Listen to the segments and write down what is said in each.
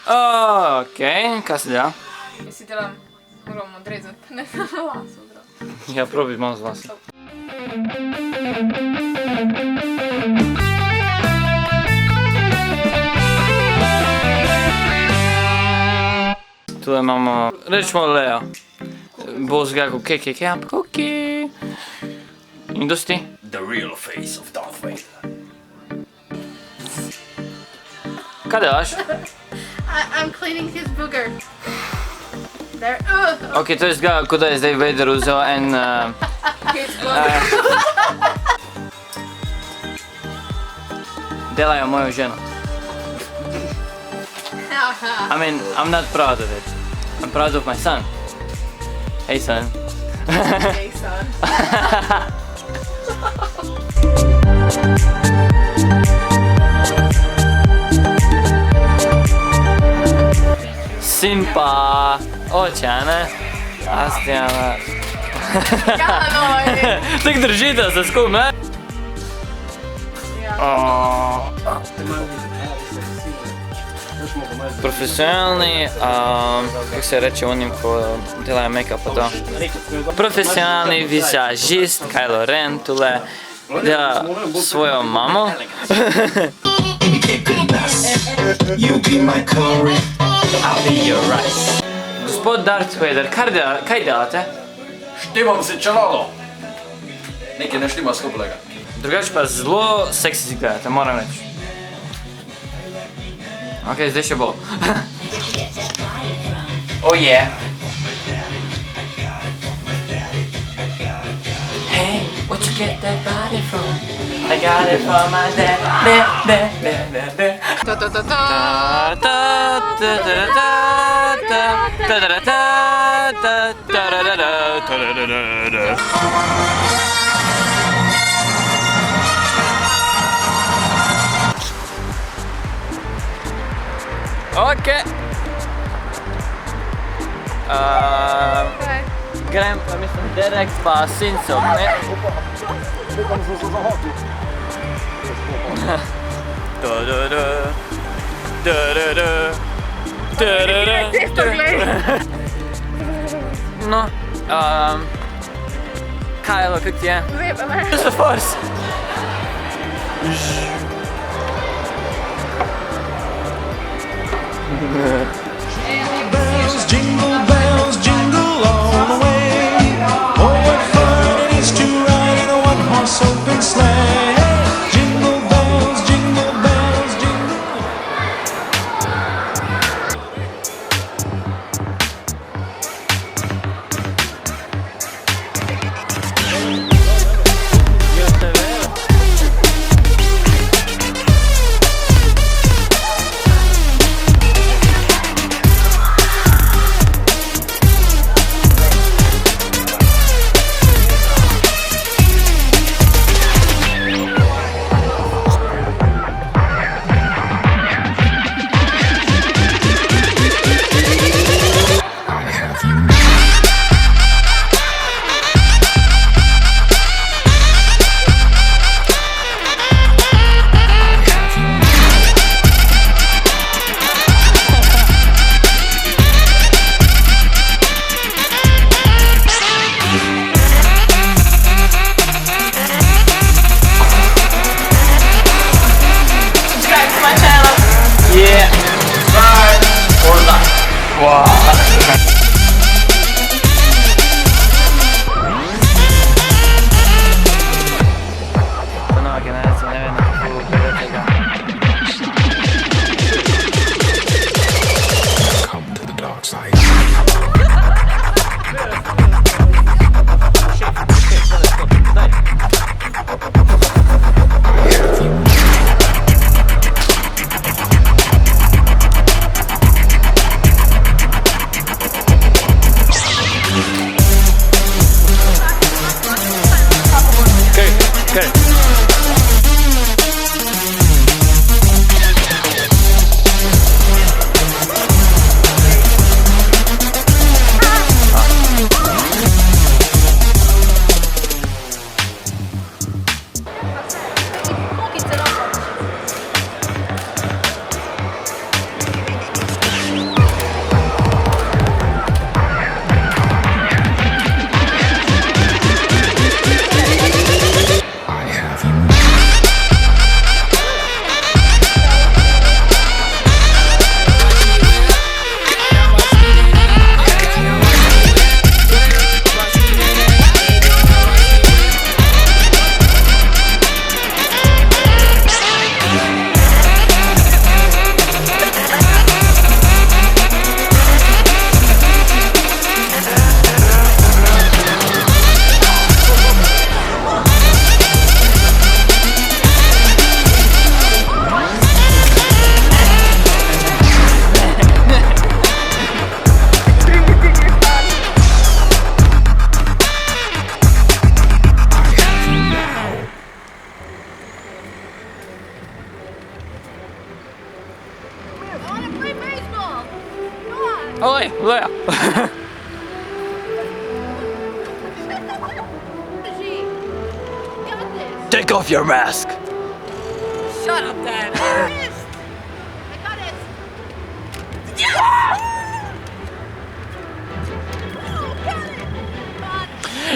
Okej, kaj se dela? Jaz si delam, moram odrezati, ne samo las odrati. Ja, probi malo z vas. Tule imamo, rečemo Leo. Bo zgledal KKK, ampak okej. In dosti? The real face of Darth Vader. Kaj delaš? I'm cleaning his booger. There, Ok, to je zgledal, kot da je zdaj Vader vzel en... his booger. Delajo mojo ženo. I mean, I'm not proud of it. I'm proud of my son. Hey son. Hey, son. Simpa. Očane. Astjana. Galoj. Tak držite se skupaj, ne? Profesionalni, kako se reče onim, ko delajo make-up pa to? Profesionalni vizažist Kylo Ren tule dela svojo mamo. Gospod Darth Vader, kaj delate? Štimam si čelalo. Nekaj ne štima skuplega. Drugače pa zelo seksi si gledate, moram reči. Ok, zdaj še bo. Oh yeah. Hey, what you get that body from? I got it from my dad. Ta ta ta ta. Ok. Grem pa mislim Derek pa Sinco, ne? Cesto glej. No, Kylo, kako ti je? Zebe me. To je force. Bells, jingle all the way. Oh, what fun it is to ride in a one-horse open sleigh. Jingle bells, jingle bells, jingle. Yeah. Ride or die. Wow. No, che ne se ne vede più per Come to the dark side. Oj, Loja. Take off your mask. Shut up, Dad! I got it!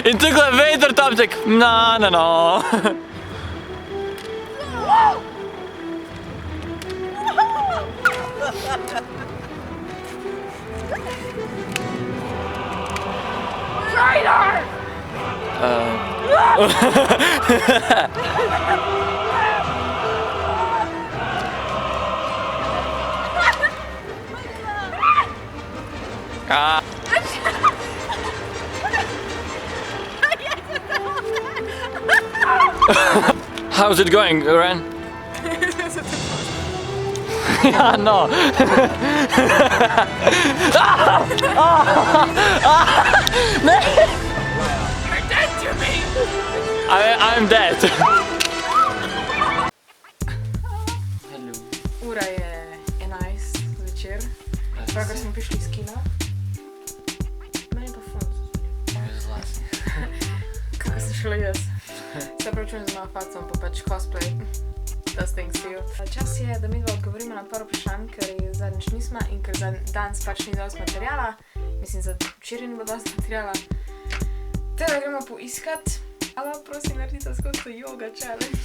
In tukaj je veter tamtek. No. Ah. How's it going, Ren? Yeah, no. You're dead to me! I'm dead. Ura je 11 zvečer, pravkar smo prišli iz kina. Meni pa fant. Kako sem šla jaz? Se pravčujem z mojo facom, pa pač cosplay. Does things to you. Čas je, da mi dva odgovorimo na par vprašanj, ker je zadnjič nisma in ker danes pač ni dosti materijala. Mislim, za včeraj ni bilo dosti materijala. Tega gremo poiskat. Ali prosim, naredite skozi to yoga challenge.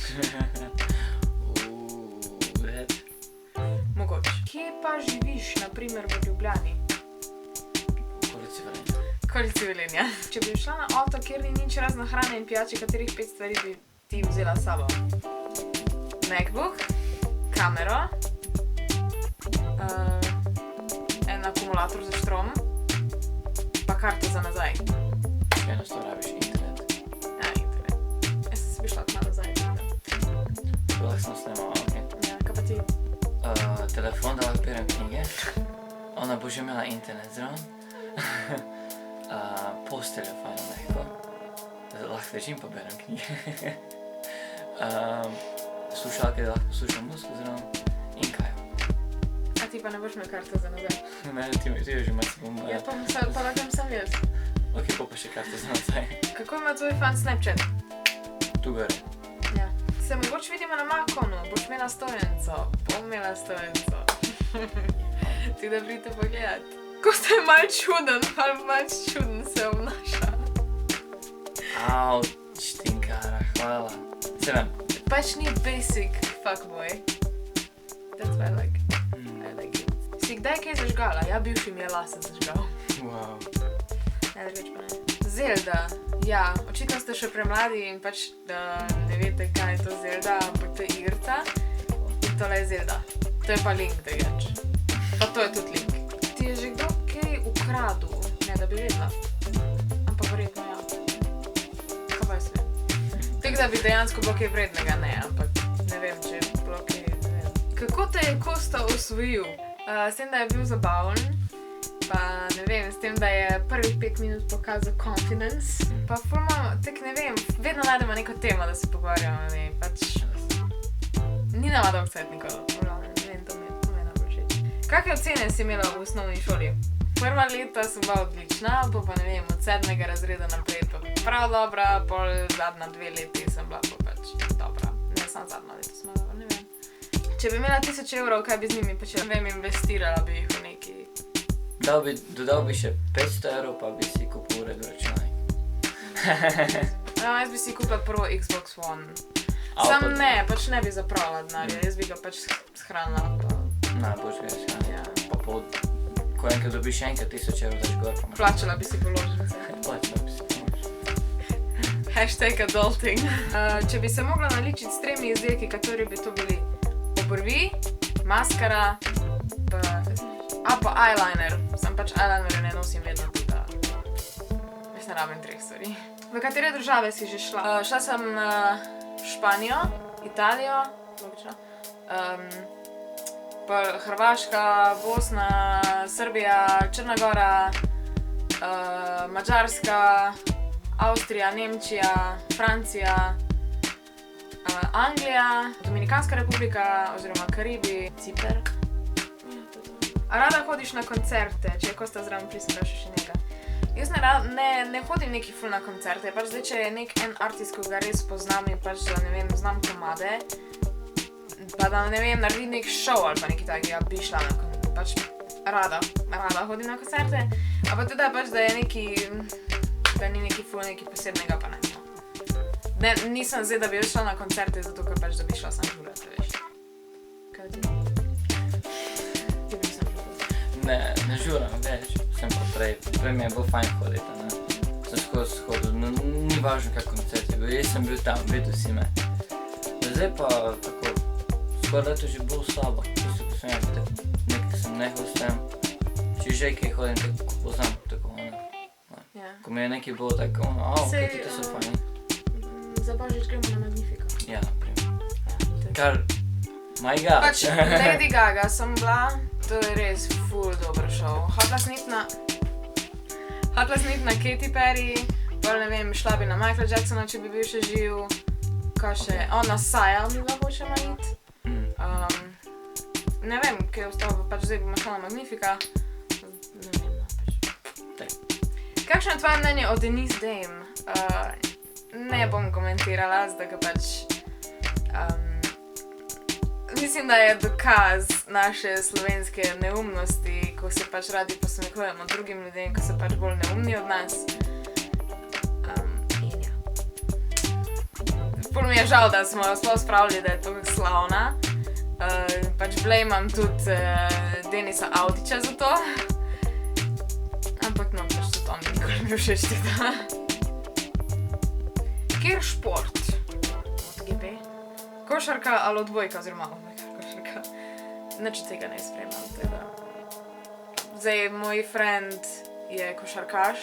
Mogoče. Kje pa živiš, na primer v Ljubljani? Okolici Velenja. Če bi šla na avto, kjer ni nič razen hrane in pijače, katerih 5 stvari bi ti vzela s sabo? MacBook, kamero, en akumulator za štrom, pa karto za nazaj. Enostavno rabiš internet. Ja, internet. Jaz sem se bi šla tako nazaj. Lahko sem snemala, ok. Ja, kaj pa ti? Telefon, da lahko berem knjige. Ona bo že imela internet zraven. Posteljo fajno mehko. Lahko ležim pa berem knjige. Slušalke, da lahko poslušam muziko zraven. In kaj? A ti pa ne boš imel karte za nazaj? Ne, ti že imaš bomba. Ja, pa lahko sem jaz. Ok, pa še karto za nazaj. Kako ima tvoj fan Snapchat? Tu gore. Ja. Se mogoče vidimo na Makonu, boš imela stojenco. Bom imela stojenco. Ti da pridite pogledat. Ko ste malo čuden, malo čuden se obnaša. Au, štinkara, hvala. Se vem. Pač ni basic fuckboy. That's why I like it. I like it. Si kdaj kaj zažgala? Ja, bivši mi je lase zažgal. Wow. Ne, drugič pa ne. Zelda. Ja, očitno ste še premladi in pač da ne veste, kaj je to Zelda, ampak to je igrica. In tole je Zelda. To je pa Link, da ječ. Pa to je tudi Link. Ti je že kdo kaj ukradel? Ne, da bi vedela. Ampak verjetno ja. Kaj pa jaz vem? Tako da bi dejansko bilo kaj vrednega, ne, ampak ne vem, če je bilo kaj, ne vem. Kako te je Kosta osvojil? S tem, da je bil zabaven, pa ne vem, s tem, da je prvih 5 minut pokazal confidence, pa fulno, tak ne vem, vedno najdemo neko temo, da se pogovarjamo, ne vem, pač ni nama dolg cvet nikoli, ne vem, to mi je najbolj všeč. Kakve ocene si imela v osnovni šoli? Prva leta sem bila odlična, pa ne vem, od 7. razreda naprej pa prav dobra, pol zadnja 2 leti sem bila pa pač dobra. Ne, samo zadnja leta sem bila dobra, ne vem. Če bi imela 1000 evrov, kaj bi z njimi počela? Ne vem, investirala bi jih v neki... Dodal bi še 500 evrov, pa bi si kupil uredu računalnik. Jaz bi si kupila prvo Xbox One. Sam ne, pač ne bi zapravila denarja, jaz bi ga pač shranila pa... Najboljš ga je shranila. Ja. Pa pol, ko enkrat dobiš enkrat 1000 evrov, daš gor, pa imaš... Plačala bi si položnice. Plačala bi si položnice. #adulting. Če bi se mogla naličiti s 3 izdelki, kateri bi to bili? Obrvi, maskara, pa eyeliner. Sam pač eyelinerja ne nosim vedno tudi, da... Jaz ne rabim 3 stvari. V katere države si že šla? Šla sem v Španijo, Italijo, logično, pa Hrvaška, Bosna, Srbija, Črna Gora, Madžarska, Avstrija, Nemčija, Francija, Anglija, Dominikanska republika oziroma Karibi, Ciper. A rada hodiš na koncerte, če je Kosta zraven prislušaš še njega. Jaz ne hodim neki ful na koncerte, pač zdaj, če je en artist, ko ga res poznam in pač, da ne vem, znam komade, pa da ne vem, naredi nek show ali pa neki takega, bi šla na koncerte, pač rada hodim na koncerte, a pa tudi pač, da je neki, da ni neki ful neki posebnega, pa ne. Ne, nisem zdaj, da bi jaz šla na koncerte, zato ker pač, da bi šla sam žurati, veš. Kaj ti? Ti bi sam žurati. Ne žuram več, sem pa prej mi je bilo fajn hoditi, ne. Sem skozi hodil, ni važno kak koncert je bil, jaz sem bil tam, videl si me. Zdaj pa tako, skoraj leto že bolj slabo, tisto, ko sem nekaj sem nehal s tem, če že kaj hodim, tako poznam, tako Ja. ko mi je nekaj bilo tako, Sej, ok, to so fajni. Za Božič gremo na Magnifico. Ja, naprimer. Kar, my god. Pač Lady Gaga sem bila, to je res ful dobro šov. Hotla snit na Katy Perry, pa ne vem, šla bi na Michaela Jacksona, če bi bil še živ. Kaj še, na Saja mi lahko hočemo iti. Ne vem, kaj je ostalo, pač zdaj bomo šla na Magnifica. Ne vem, pač. Kakšno je tvoje mnenje o Denise Dame? Ne bom komentirala, zdaj ga pač... Mislim, da je dokaz naše slovenske neumnosti, ko se pač radi posmehujemo drugim ljudem, ko so pač bolj neumni od nas. In ja. Pol mi je žal, da smo jo sploh spravili, da je to slavna. Pač blejmam tudi Denisa Avdića za to. Ampak no, pač tudi on nikoli mi všeč tega. Kjer šport? MotoGP? Košarka ali odbojka, oziroma košarka. Nič od tega ne spremljam, teda. Zdaj, moj friend je košarkaš,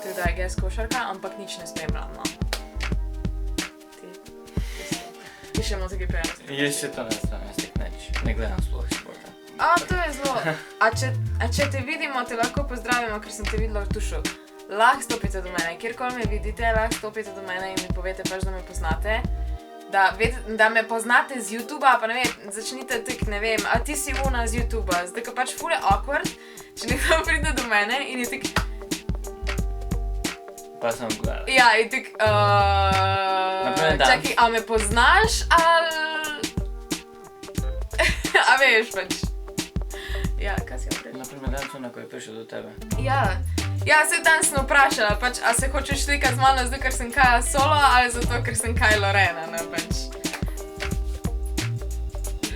teda je guess košarka, ampak nič ne spremljam, no. Ti še MotoGP ne spremljam? Jaz še to ne spremljam, jaz tek neč, ne gledam sploh športa. To je zelo. A če te vidimo, te lahko pozdravimo, ker sem te videla v tušu. Lahko stopite do mene, kjerkoli me vidite, lahko stopite do mene in mi povete pač, da me poznate. Da me poznate z YouTubea, pa ne vem, začnite tik, ne vem, a ti si ona z YouTubea, zdaj ka pač ful je awkward, če nekdo pride do mene in je tik... Pa sem gledal. Ja, in tik, čakaj, a me poznaš, a veš pač. Ja, kaj si ja prej? Naprimer, dan Cuna, ko je prišel do tebe. Ja, se danes sem vprašala, pač, a se hočeš slikati z mano zato, ker sem Kaja Solo, ali zato, ker sem Kylo Ren, ne, pač.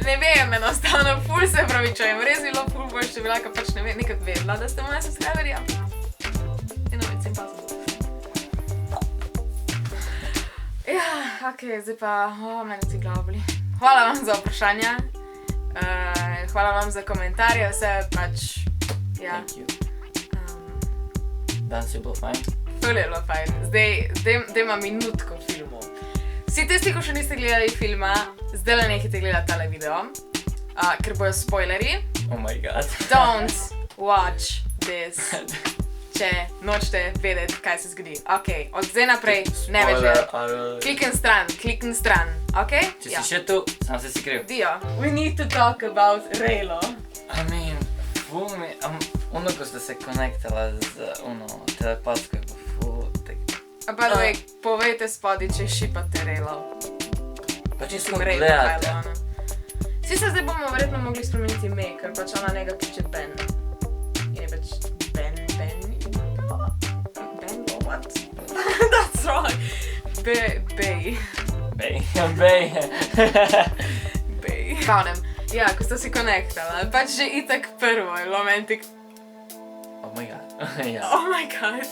Ne vem, enostavno, ful se pravičujem, res bilo ful bolj, če bila, ka pač ne vem, nekaj vedela, da ste moje subscriberji, ampak... It's impossible. Ja, okej, zdaj pa, mene ti glava boli. Hvala vam za vprašanja, hvala vam za komentarje, vse pač, ja. Thank you. Danes je bilo fajn. Ful je bilo fajn. Zdaj ima minutko filmu. Vsi tisti, ko še niste gledali filma, zdaj le nehajte gledati tale video, ker bojo spoilerji. Oh my god. Don't watch this, če nočete vedeti, kaj se zgodi. Okej, od zdaj naprej ne več vedeti. Klikni stran, okej? Če si še tu, sam se si kriv. Dio, we need to talk about Raylo. I mean, ful mi, ono ko ste se konektala z telepatsko, je pa ful, tak... By the way, povejte spodi, če šipate Raylo. Pa če smo gledate. Vsi se zdaj bomo verjetno mogli spremeniti ime, ker pač ona njega kliče Ben. In je pač Ben, what? That's wrong. Bej. Glavnem, ja, ko sta si konektala, pač že itak prvo, je momentik. Oh my god, ja. Oh my god.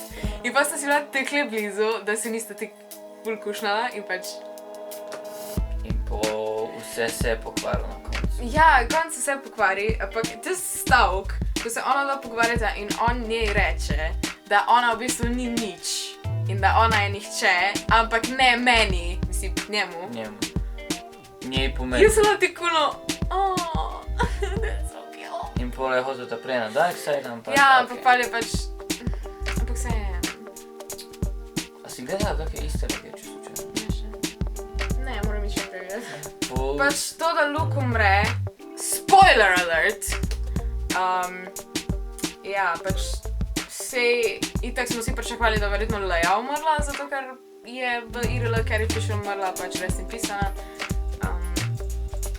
In pa sta si bila tekle blizu, da si nista tik ful kušnala in pač... In po vse se je pokvarilo na koncu. Ja, konc se pokvari, ampak tisti stavek, ko se ona dva pogovarjata in on njej reče, da ona v bistvu ni nič in da ona je nihče, ampak ne meni, mislim, njemu. Njej pomeni. Jaz sem bila tikuno, that's so cute. In pol je hotel ta prej na dark side, ampak... Ja, ampak pa je pač... Ampak se je... A si gledala kakve iste reke, če slučajno? Ne, moram iti še pregledati. Ful... Pač to, da Luke umre, spoiler alert, Ja, pač sej, itak smo si pričakovali, da verjetno Leia umrla, zato ker je v IRL Carrie Fisher umrla, pač res in pisana.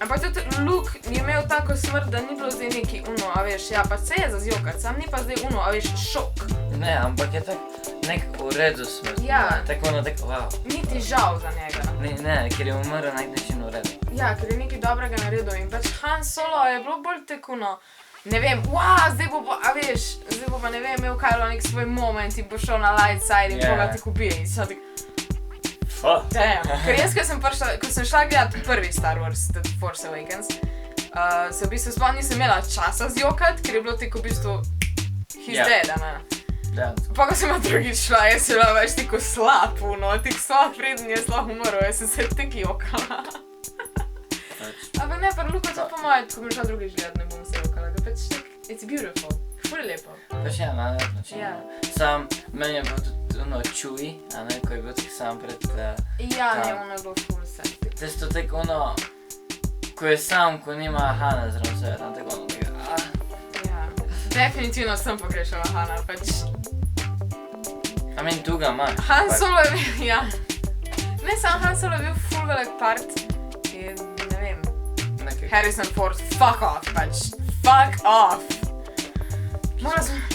Ampak tudi Luke je imel tako smrt, da ni bilo zdaj neki uno, a veš, ja, pa se je za zjokat, sam ni pa zdaj uno, a veš, šok. Ne, ampak je tak nek v redu smrt. Ja. Tako ono, tako, wow. Ni ti žal za njega. Ne, ker je umrl na nek način v redu. Ja, ker je nekaj dobrega naredil in pač Han Solo je bilo bolj tekuno. Ne vem, zdaj bo pa, a veš, zdaj bo pa ne vem, imel Kylo nek svoj moment in bo šel na light side in koga ti ubije in so tako, damn. Ker jaz, ko sem šla gledat prvi Star Wars, The Force Awakens, se v bistvu sploh nisem imela časa zjokat, ker je bilo tako v bistvu, he's dead, a ne? Pa ko sem na drugič šla, jaz sem bila več tako slab, tako slab preden je sploh umrl, jaz sem se tako jokala. Ampak ne, pa Luka to po moje, ko bom šla drugič gledat, ne bom se jokala, da pač tak, it's beautiful, ful je lepo. Pač ja, na nek način. Ja. Sam, meni je bilo tudi ono Chewie, a ne, ko je bil tak sam pred... Ja, ne, ono je bilo ful sexy. Testo tako ono, ko je sam, ko nima Hana zraven sebe, tam tako ono, Ja, definitivno sem pogrešala Hana, pač... I mean, tu ga imaš. Han Solo je bil, ja. Ne, sam Han Solo je bil ful velik part in ne vem, Harrison Ford, fuck off, pač, fuck off.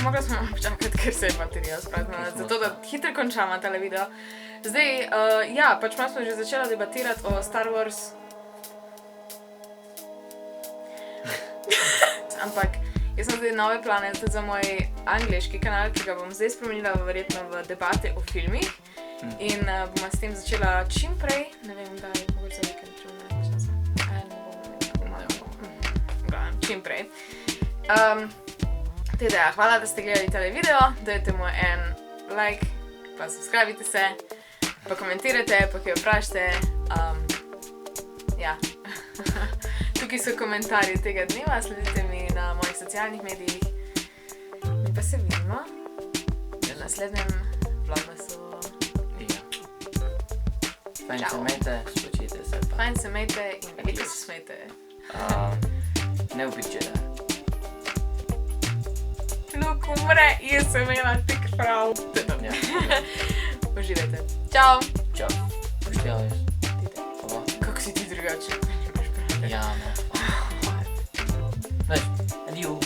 Mogla smo počakati, ker se je baterija spravila, zato da hitro končamo tale video. Zdaj, ja, pač malo smo že začela debatirati o Star Wars. Ampak, jaz sem zdaj nove plane tudi za moj angliški kanal, ki ga bom zdaj spremenila verjetno v debate o filmih. In bom s tem začela čim prej, ne vem, da je mogoče za vikend, če bom nekaj časa. Čim prej. Teda, hvala, da ste gledali tale video, dajte mu en like, pa subscribite se, pa komentirajte, pa kaj vprašajte. Ja. Tukaj so komentarji tega dneva, sledite mi na mojih socialnih medijih. Mi pa se vidimo v naslednjem vlogmasu. Fajn se imejte, spočijte se pa. Fajn se imejte in veliko se smejte. Ne ubičite. Luke umre, jaz sem imela tik prav. Ja. Uživajte. Čau! Čau. Poštevali. Hvala. Kako si ti drugače? Ja, no. Veš, adieu.